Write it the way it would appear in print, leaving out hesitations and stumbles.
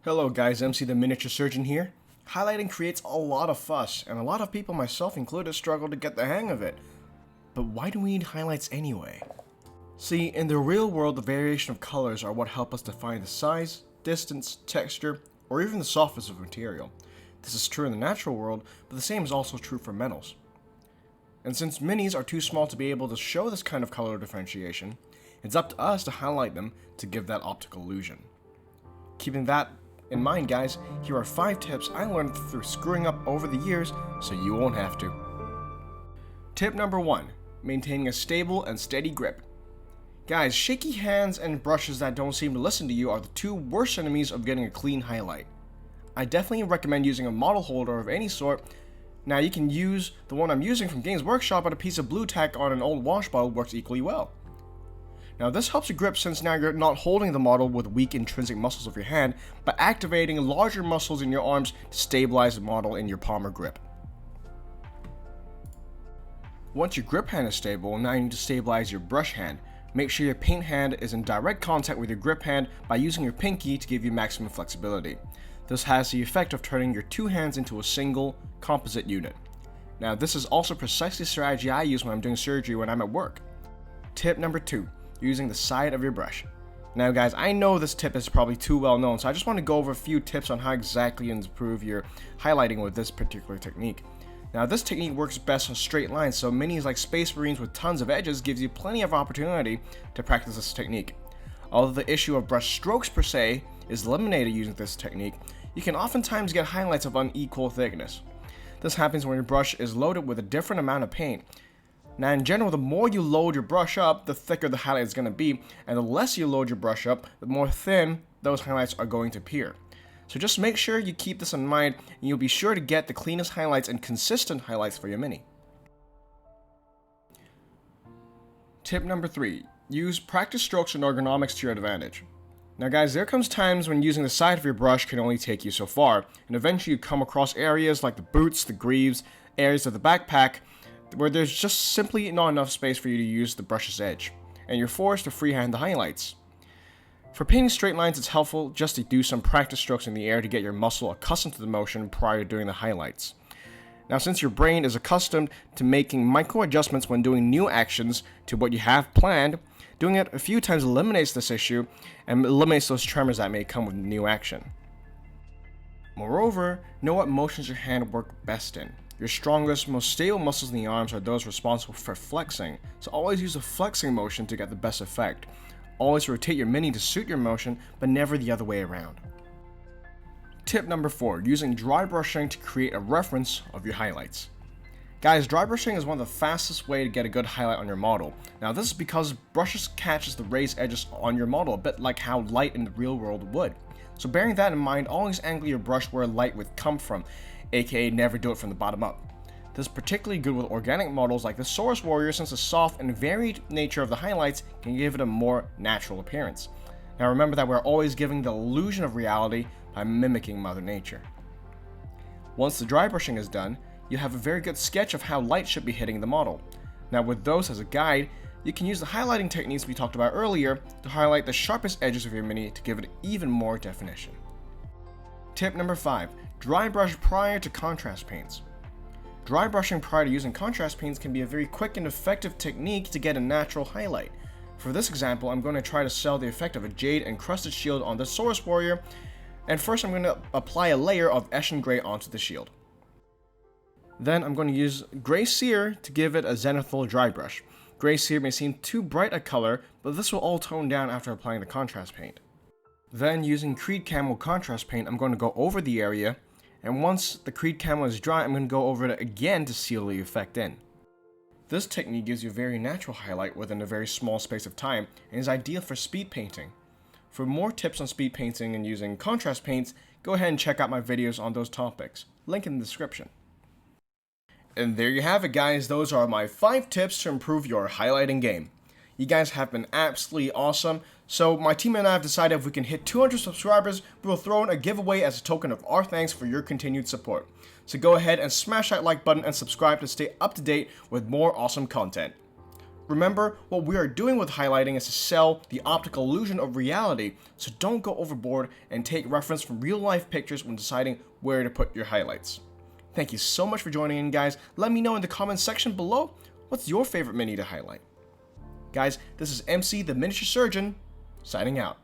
Hello guys, MC the Miniature Surgeon here. Highlighting creates a lot of fuss, and a lot of people, myself included, struggle to get the hang of it. But why do we need highlights anyway? See, in the real world, the variation of colors are what help us define the size, distance, texture, or even the softness of material. This is true in the natural world, but the same is also true for metals. And since minis are too small to be able to show this kind of color differentiation, it's up to us to highlight them to give that optical illusion. Keeping that in mind, guys, here are 5 tips I learned through screwing up over the years so you won't have to. Tip number 1. Maintaining a stable and steady grip. Guys, shaky hands and brushes that don't seem to listen to you are the 2 worst enemies of getting a clean highlight. I definitely recommend using a model holder of any sort. Now you can use the one I'm using from Games Workshop, but a piece of blue tack on an old wash bottle works equally well. Now this helps your grip since now you're not holding the model with weak intrinsic muscles of your hand, but activating larger muscles in your arms to stabilize the model in your palm or grip. Once your grip hand is stable, now you need to stabilize your brush hand. Make sure your paint hand is in direct contact with your grip hand by using your pinky to give you maximum flexibility. This has the effect of turning your 2 hands into a single composite unit. Now this is also precisely the strategy I use when I'm doing surgery when I'm at work. Tip number 2. Using the side of your brush. Now guys, I know this tip is probably too well known, so I just want to go over a few tips on how exactly to improve your highlighting with this particular technique. Now this technique works best on straight lines, so minis like Space Marines with tons of edges gives you plenty of opportunity to practice this technique. Although the issue of brush strokes per se is eliminated using this technique, you can oftentimes get highlights of unequal thickness. This happens when your brush is loaded with a different amount of paint. Now in general, the more you load your brush up, the thicker the highlight is going to be, and the less you load your brush up, the more thin those highlights are going to appear. So just make sure you keep this in mind, and you'll be sure to get the cleanest highlights and consistent highlights for your mini. Tip number 3. Use practice strokes and ergonomics to your advantage. Now guys, there comes times when using the side of your brush can only take you so far, and eventually you come across areas like the boots, the greaves, areas of the backpack, where there's just simply not enough space for you to use the brush's edge, and you're forced to freehand the highlights. For painting straight lines, it's helpful just to do some practice strokes in the air to get your muscle accustomed to the motion prior to doing the highlights. Now since your brain is accustomed to making micro adjustments when doing new actions to what you have planned, doing it a few times eliminates this issue and eliminates those tremors that may come with new action. Moreover, know what motions your hand work best in. Your strongest, most stable muscles in the arms are those responsible for flexing, so always use a flexing motion to get the best effect. Always rotate your mini to suit your motion, but never the other way around. Tip number 4. Using dry brushing to create a reference of your highlights. Guys, dry brushing is one of the fastest way to get a good highlight on your model. Now this is because brushes catches the raised edges on your model, a bit like how light in the real world would. So bearing that in mind, always angle your brush where light would come from, aka never do it from the bottom up. This is particularly good with organic models like the Saurus Warrior, since the soft and varied nature of the highlights can give it a more natural appearance. Now remember that we're always giving the illusion of reality by mimicking Mother Nature. Once the dry brushing is done, you have a very good sketch of how light should be hitting the model. Now with those as a guide, you can use the highlighting techniques we talked about earlier to highlight the sharpest edges of your mini to give it even more definition. Tip number 5. Dry brush prior to contrast paints. Dry brushing prior to using contrast paints can be a very quick and effective technique to get a natural highlight. For this example, I'm going to try to sell the effect of a jade encrusted shield on the Saurus Warrior, and first I'm going to apply a layer of Eshin Gray onto the shield. Then I'm going to use Gray Sear to give it a zenithal dry brush. Gray Sear may seem too bright a color, but this will all tone down after applying the contrast paint. Then using Creed Camo contrast paint, I'm going to go over the area, and once the Creed Camo is dry, I'm going to go over it again to seal the effect in. This technique gives you a very natural highlight within a very small space of time, and is ideal for speed painting. For more tips on speed painting and using contrast paints, go ahead and check out my videos on those topics. Link in the description. And there you have it guys, those are my 5 tips to improve your highlighting game. You guys have been absolutely awesome, so my team and I have decided if we can hit 200 subscribers, we will throw in a giveaway as a token of our thanks for your continued support. So go ahead and smash that like button and subscribe to stay up to date with more awesome content. Remember, what we are doing with highlighting is to sell the optical illusion of reality, so don't go overboard and take reference from real life pictures when deciding where to put your highlights. Thank you so much for joining in, guys. Let me know in the comments section below, what's your favorite mini to highlight? Guys, this is MC the Miniature Surgeon, signing out.